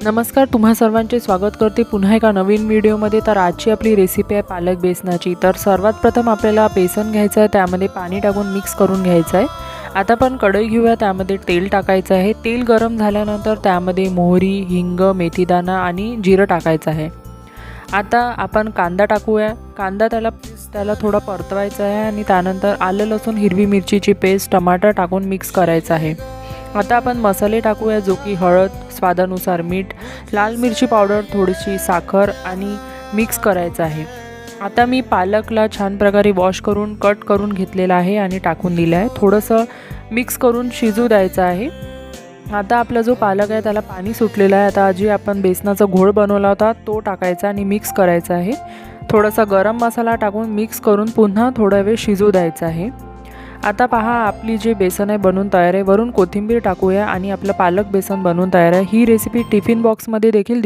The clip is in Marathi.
नमस्कार, तुम्हा सर्वांचे स्वागत करते पुन्हा एका नवीन व्हिडिओमध्ये। तर आजची आपली रेसिपी आहे पालक बेसनाची। तर सर्वात प्रथम आपल्याला बेसन घ्यायचं आहे, त्यामध्ये पाणी टाकून मिक्स करून घ्यायचं आहे। आता आपण कढई घेऊया, त्यामध्ये तेल टाकायचं आहे। तेल गरम झाल्यानंतर त्यामध्ये मोहरी, हिंग, मेथीदाणा आणि जिरं टाकायचं आहे। आता आपण कांदा टाकूया। कांदा त्याला थोडा परतवायचा आहे आणि त्यानंतर आलं लसूण हिरवी मिरचीची पेस्ट, टमाटर टाकून मिक्स करायचं आहे। आता आपण मसाले टाकूया, जो की हळद, स्वादानुसार मीठ, लाल मिरची पावडर, थोडीशी साखर आणि मिक्स करायचं आहे। आता मी पालकला छान प्रकारे वॉश करून कट करून घेतलेला आहे आणि टाकून दिलं आहे। थोडंसं मिक्स करून शिजू द्यायचं आहे। आता आपला जो पालक आहे त्याला पाणी सुटलेलं आहे। आता जे आपण बेसनाचा घोळ बनवला होता तो टाकायचा आणि मिक्स करायचा आहे। थोडासा गरम मसाला टाकून मिक्स करून पुन्हा थोडा वेळ शिजू द्यायचा आहे। आता पहा, आपली जे बेसन आहे बनून तयार आहे। वरून कोथिंबीर टाकूया आणि आपलं पालक बेसन बनून तयार आहे। ही रेसिपी टिफिन बॉक्समध्ये देखील